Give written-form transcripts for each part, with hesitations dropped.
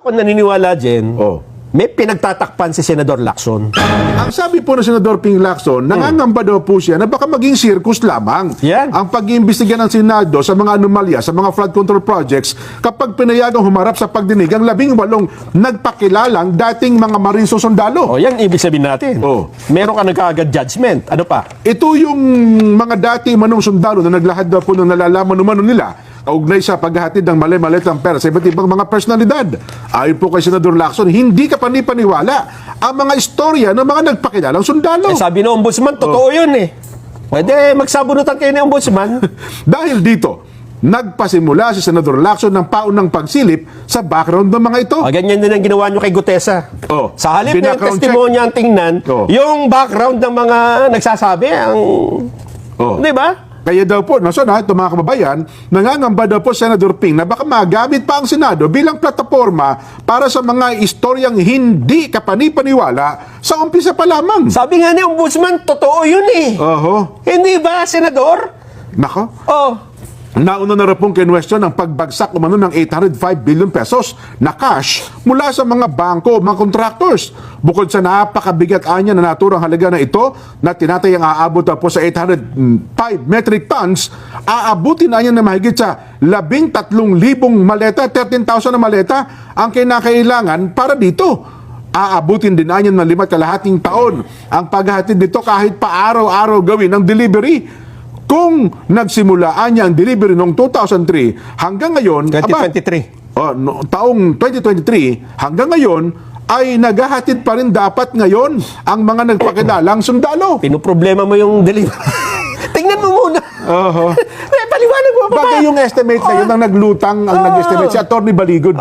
Ako naniniwala, Jen, may pinagtatakpan si Senador Lacson. Ang sabi po ng Senador Ping Lacson, nangangamba daw po siya na baka maging circus lamang Yan. ang pag-iimbestiga ng Senado sa mga anomalya, sa mga flood control projects kapag pinayagang humarap sa pagdinig ang 18 nagpakilalang dating mga marine sundalo. O, yan ibig sabihin natin. Meron ka nagkaagad judgment. Ano pa? Ito yung mga dati manong sundalo na naglahad daw po ng nalalaman umano nila kaugnay sa paghahatid ng mali-malitang pera sa iba't ibang mga personalidad. Ayon po kay Senador Lacson, hindi ka panipaniwala ang mga istorya ng mga nagpakilalang sundalo. Sabi ng ombudsman, totoo yun eh. Pwede magsabunutan kayo ng ombudsman. Dahil dito, nagpasimula si Senador Lacson ng paunang pagsilip sa background ng mga ito. Ganyan din ang ginawa nyo kay Gutesa. Sa halip na yung Binackground testimonya ang tingnan, yung background ng mga nagsasabi, ang... Di ba? Kaya daw po, ito mga kababayan, nangangamba daw po Senador Ping na baka magamit pa ang Senado bilang plataforma para sa mga istoryang hindi kapanipaniwala sa umpisa pa lamang. Sabi nga ni Ombudsman, totoo yun eh. Hindi ba, Senador? Nako. Nauna na rin pong kinwestiyon ang pagbagsak umano ng 805 billion pesos na cash mula sa mga bangko, mga contractors. Bukod sa napakabigat anya na naturang halaga na ito na tinatayang aabot po sa 805 metric tons, aabutin na niya na mahigit sa 13,000 maleta, 13,000 na maleta ang kinakailangan para dito. Aabutin din na niya ng 5.5 taon ang paghahatid nito kahit pa araw-araw gawin ang delivery. Kung nagsimulaan niya ang delivery noong 2003 hanggang ngayon, 2023. Taong 2023 hanggang ngayon ay naghahatid pa rin dapat ngayon ang mga nagpakilalang sundalo. Pinuproblema mo yung delivery. Tingnan mo muna. Paliwanag mo pa. Bagay yung estimate na yun ang naglutang, ang nag-estimate si Atty. Baligod.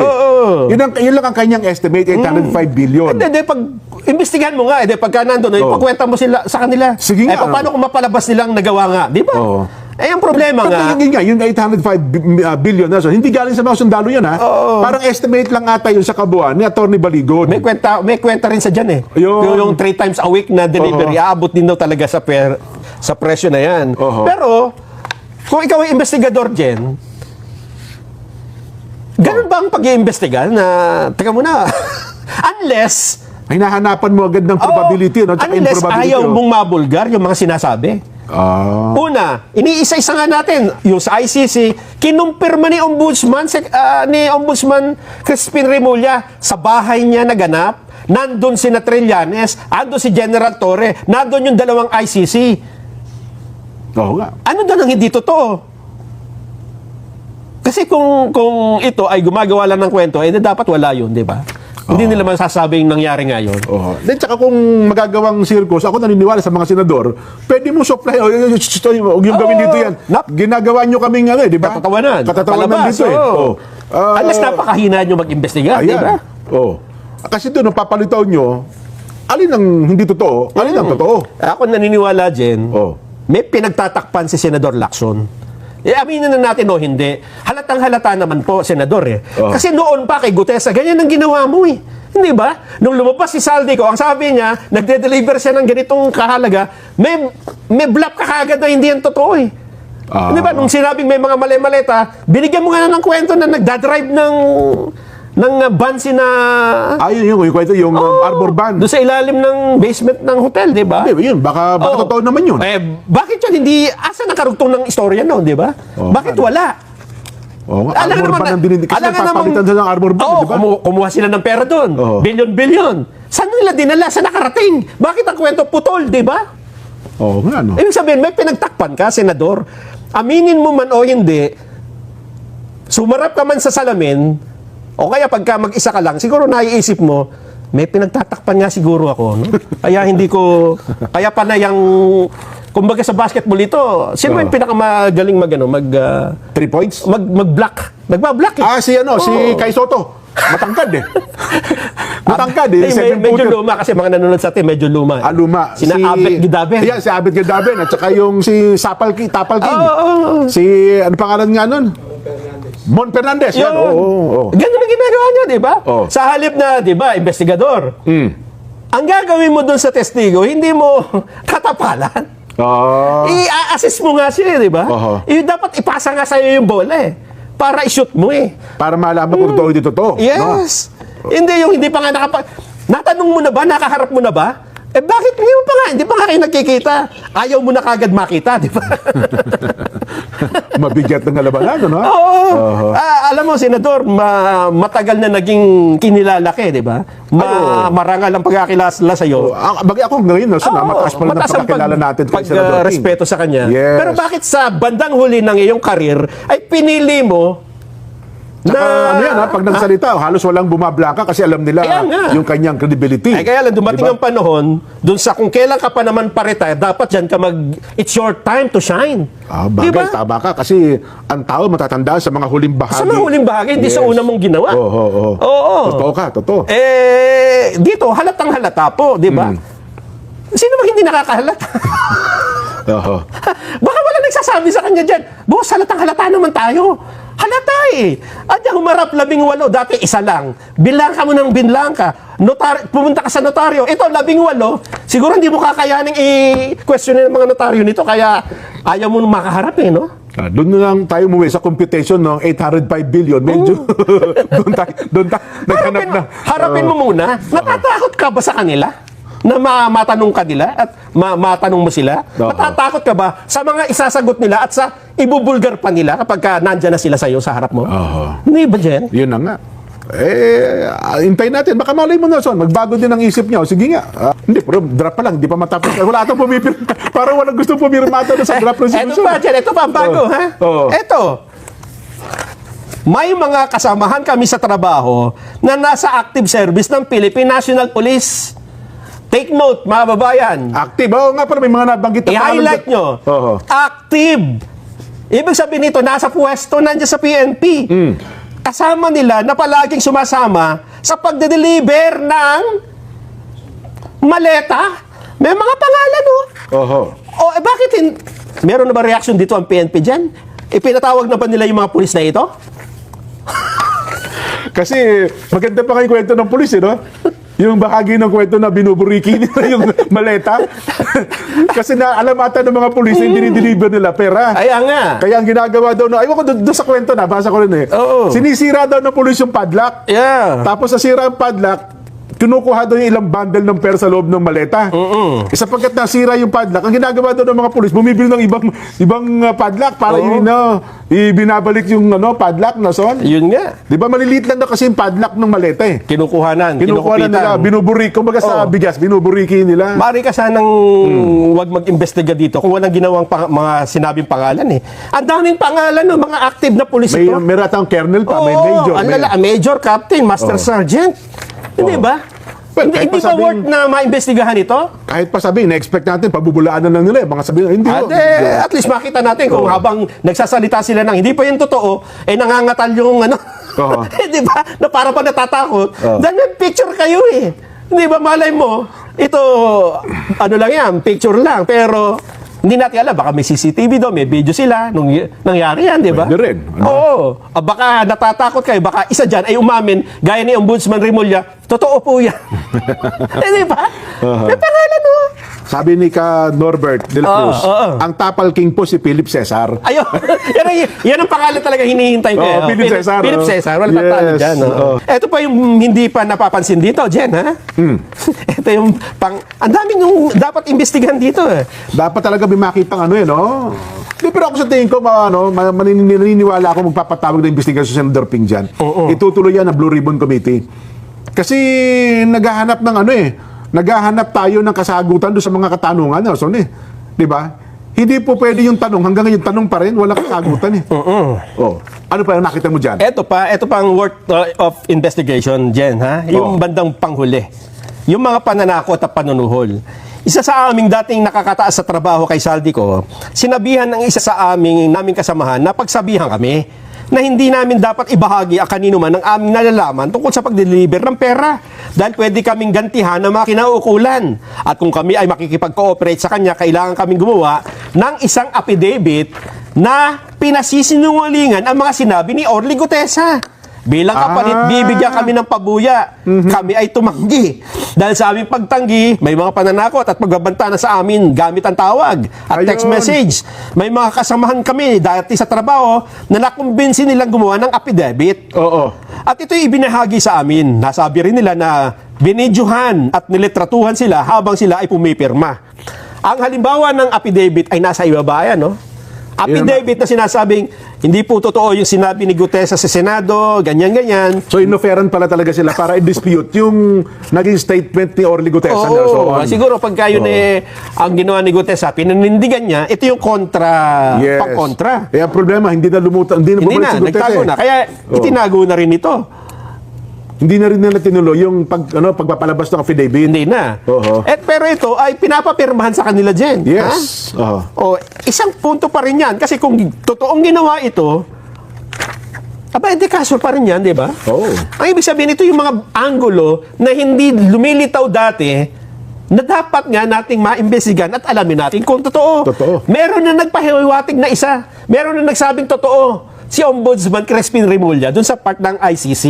Yun lang ang kanyang estimate, 805 billion. Hindi, pag imbestigahan mo nga, pagka nandun, ipagkwenta mo sila sa kanila. Sige nga. Paano kung mapalabas nilang nagawa nga? Di ba? Ang problema nga. Yung 805 billion na hindi galing sa mga sundalo yan, ha? Parang estimate lang ata yun sa kabuuan ni Atty. Baligod. May kwenta rin sa dyan eh. Yung 3 times a week na delivery, aabot din daw talaga sa presyo na yan. Pero, kung ikaw ay investigador, Jen, ganun ba ang pag-iimbestiga na, teka muna, unless, ay nahanapan mo agad ng probability, unless ayaw mong mabulgar yung mga sinasabi. Una, iniisa-isa nga natin, yung sa ICC, kinumpirma ni Ombudsman, Crispin Remulla, sa bahay niya naganap, nandun si Trillanes, andun si General Torre, nandun yung dalawang ICC. Ano doon ang hindi totoo? Kasi kung ito ay gumagawa lang ng kwento, dapat wala yun, di ba? Hindi nila masasabing nangyari ngayon. Then, tsaka kung magagawang circus, ako naniniwala sa mga senador, pwede mo supply, yung gawin dito yan. Ginagawa nyo kaming di ba? Katatawanan dito Unless napakahina nyo mag-imbestiga, di ba? Kasi doon, papalitaw nyo, alin ang hindi totoo, alin ang totoo. Ako naniniwala, Jen, may pinagtatakpan si Senador Lacson. Aminin na natin o hindi. Halatang halata naman po, Senador Kasi noon pa kay Gutesa, ganyan ang ginawa mo Hindi ba? Nung lumabas si Saldico, ang sabi niya, nagde-deliver siya ng ganitong kahalaga, may bluff ka kagad na hindi yan totoo Hindi ba? Nung sinabing may mga mali-maleta, binigyan mo nga ng kwento na nagdadrive ng van yung kwento, yung Arbor Van. Doon sa ilalim ng basement ng hotel, di ba? Yun, baka totoo naman yun. Bakit yun? Hindi, asa nakarugtong ng istorya noon, di ba? Bakit wala? Arbor Van ang dinidig. Kasi nagpapalitan sila ng Arbor Van, di ba? Kumuha sila ng pera doon. Bilyon-bilyon. Saan nila dinala? Saan nakarating? Bakit ang kwento putol, di ba? Ibig sabihin, may pinagtakpan ka, Senador. Aminin mo man o hindi, sumarap ka man sa salamin, o kaya pagka mag-isa ka lang, siguro naiisip mo, may pinagtatakpan nga siguro ako. Kaya hindi ko, kaya panay ang, kumbaga sa basketball ito, sino yung pinakamagaling 3 points? Mag-block. Nagba-block si Kai Soto. Matangkad Matangkad medyo luma kasi mga nanonood sa atin, medyo luma. Luma. Si Abet Gidaben. Si Abet Gidaben. At saka yung si Tapal King. Si, ano pangalan nga nun? Mon Fernandez. Ganun ang ginagawa niya, di ba? Sa halip na, di ba, investigador. Ang gagawin mo dun sa testigo, hindi mo katapalan. I-assist mo nga siya, di ba? Dapat ipasa nga sa'yo yung bola Para i-shoot mo Para malaman kung totoo hindi totoo. Yes. Hindi yung hindi pa nga natanong mo na ba, nakaharap mo na ba? Eh bakit hindi pa nga kayo nagkikita? Ayaw mo na kagad makita, di ba? Mabigat ng labanan, no? Oo. Alam mo, Senador, matagal na naging kinilalaki, di ba? Marangal ang pagkakilala sa'yo. Bagay ako ngayon, no? Mataas pa lang ang pagkakilala natin kay Senador King. Respeto sa kanya. Yes. Pero bakit sa bandang huli ng iyong karir ay pinili mo Ano yan, pag nagsalita, halos walang bumablangka kasi alam nila yung kanyang credibility. Ay kaya lang, dumating ang panahon, dun sa kung kailan ka pa naman pa-retire, dapat dyan ka it's your time to shine. Bagay, tama ka. Kasi ang tao matatanda sa mga huling bahagi. Sa mga huling bahagi, hindi sa una mong ginawa. Oo. Totoo ka, totoo. Dito, halatang halata po, di ba? Sino bang hindi nakakahalata? Baka wala nagsasabi sa kanya dyan, boss, halatang halata naman tayo. Halata eh. At yung humarap 18, dati isa lang. Bilang ka mo ng binlang ka. Pumunta ka sa notaryo. Ito, 18. Siguro hindi mo kakayaning i-question ng mga notaryo nito. Kaya ayaw mo makaharap eh, no? Doon na lang tayo umuwi sa computation ng 805 billion. Medyo, doon tayo naghanap na. Harapin mo muna. Natatakot ka ba sa kanila? Na matanong ka nila at matanong mo sila? Matatakot ka ba sa mga isasagot nila at sa ibubulgar pa nila kapag nandyan na sila sa'yo sa harap mo? Hindi ba, Jen? Yun na nga. Hintayin natin. Baka malay mo na, Son. Magbago din ang isip niya. Sige nga. Hindi, pero draft pa lang. Hindi pa matapos. Wala itong pumipirma. Parang walang gusto pumirma ito sa draft resolution. Ito pa, Jen. Ito pa, bago, ha? Ito. May mga kasamahan kami sa trabaho na nasa active service ng Philippine National Police. Take note, mga babayan. Active. Oo nga, pero may mga nabanggit na I-highlight nyo. Active. Ibig sabihin nito, nasa pwesto nandiyan sa PNP. Kasama nila na palaging sumasama sa pagde-deliver ng maleta. May mga pangalan, bakit meron na ba reaction dito ang PNP dyan? Ipinatawag na ba nila yung mga pulis na ito? Kasi maganda pa kayo kwento ng pulis, no? Yung bahagi ng kwento na binuburiki nila yung maleta. Kasi naalamatan ng mga pulis na dinideliver nila pera. Kaya nga. Kaya ang ginagawa daw, ayaw ko doon sa kwento na, basa ko rin eh. Sinisira daw ng pulis yung padlock. Yeah. Tapos nasira ang padlock, kinukuha daw yung ilang bundle ng pera sa loob ng maleta. Sapagkat nasira yung padlock, ang ginagawa daw ng mga pulis, bumibili ng ibang padlock para ibinabalik yung padlock na son. Yun nga. Di ba maliliit lang na kasi yung padlock ng maleta eh. Kinukuhanan Nila, binuburiki. Kumbaga sa bigas, binuburiki nila. Mari ka sanang wag mag-imbestiga dito kung walang ginawang mga sinabing pangalan eh. Ang daming pangalan ng mga active na pulis ito. May ratang colonel pa, may major. Major, captain, master sergeant. Hindi ba? Well, hindi ba worth na maimbestigahan ito? Kahit pa sabihin, na-expect natin, pagbubulaan na lang nila. Mga sabihin, hindi. At least makita natin kung habang nagsasalita sila ng hindi pa yung totoo, nangangatal yung di ba? Na para pa natatakot. Dahil may picture kayo eh. Hindi ba, malay mo, ito, lang yan, picture lang. Pero, hindi natin alam, baka may CCTV doon, may video sila, nung nangyari yan, di ba? Pwede rin. Oo. Baka natatakot kayo, baka isa dyan ay umamin, gaya ni Ombudsman Remulla, totoo po yan. Di ba? May pangalan mo. Sabi ni Norbert de la Cruz, ang Tapal King po si Philip Cesar. Ayun. yan ang pangalan talaga hinihintay ko. Philip Cesar. Philip Cesar. Wala tatalo dyan. Ito pa yung hindi pa napapansin dito, Jen, ha? Ito yung ang daming yung dapat imbestigahan dito, eh. Dapat talaga may makitang no? Di, pero ako sa tingin ko, maniniwala ako magpapatawag na investigasyon sa Senador Ping dyan. Itutuloy yan ng Blue Ribbon Committee. Kasi naghahanap ng naghahanap tayo ng kasagutan doon sa mga katanungan, di ba? Hindi po pwede yung tanong, hanggang ngayon tanong pa rin, walang kasagutan eh. Ano pa yung nakita mo dyan? Ito pa ang worth of investigation, Jen, ha? Yung bandang panghuli. Yung mga pananakot at panunuhol. Isa sa aming dating nakakataas sa trabaho kay Saldico, sinabihan ng isa sa naming kasamahan na pagsabihan kami na hindi namin dapat ibahagi ang kanino man ang aming nalalaman tungkol sa pag-deliver ng pera dahil pwede kaming gantihan ng mga kinauukulan. At kung kami ay makikipag-cooperate sa kanya, kailangan kaming gumawa ng isang affidavit na pinasisinungalingan ang mga sinabi ni Orly Gutesa. Bilang kapalit, bibigyan kami ng pabuya. Kami ay tumanggi. Dahil sa aming pagtanggi, may mga pananakot at pagbabanta na sa amin gamit ang tawag at text Ayun. message. May mga kasamahan kami dati sa trabaho na nakumbinsi nilang gumawa ng affidavit. Oo. At ito'y ibinahagi sa amin. Nasabi rin nila na binidyohan at nilitratuhan sila habang sila ay pumipirma. Ang halimbawa ng affidavit ay nasa ibaba yan, no? Affidavit na sinasabing hindi po totoo yung sinabi ni Gutesa sa Senado, ganyan-ganyan. So, inoferan pala talaga sila para i-dispute yung naging statement ni Orly Gutesa. and so Oo, on. siguro pagka yun ang ginawa ni Gutesa, pinanindigan niya, ito yung Yes. pang-kontra. Eh, ang problema, hindi na lumutang, hindi na Hindi bumalik na, si Gutesa. nagtago na. Kaya itinago na rin ito. Hindi na rin nila tinuloy yung pagpapalabas ng affidavit. Hindi na. Oo. Pero ito ay pinapapirmahan sa kanila dyan. Yes. Oo. O, isang punto pa rin yan. Kasi kung totoong ginawa ito, aba, hindi kaso pa rin yan, di ba? Oo. Ang ibig sabihin, ito yung mga anggulo na hindi lumilitaw dati na dapat nga nating maimbestigan at alamin natin kung totoo. Totoo. Meron na nagpahiwatig na isa. Meron na nagsabing totoo. Si Ombudsman Crispin Remulla dun sa part ng ICC.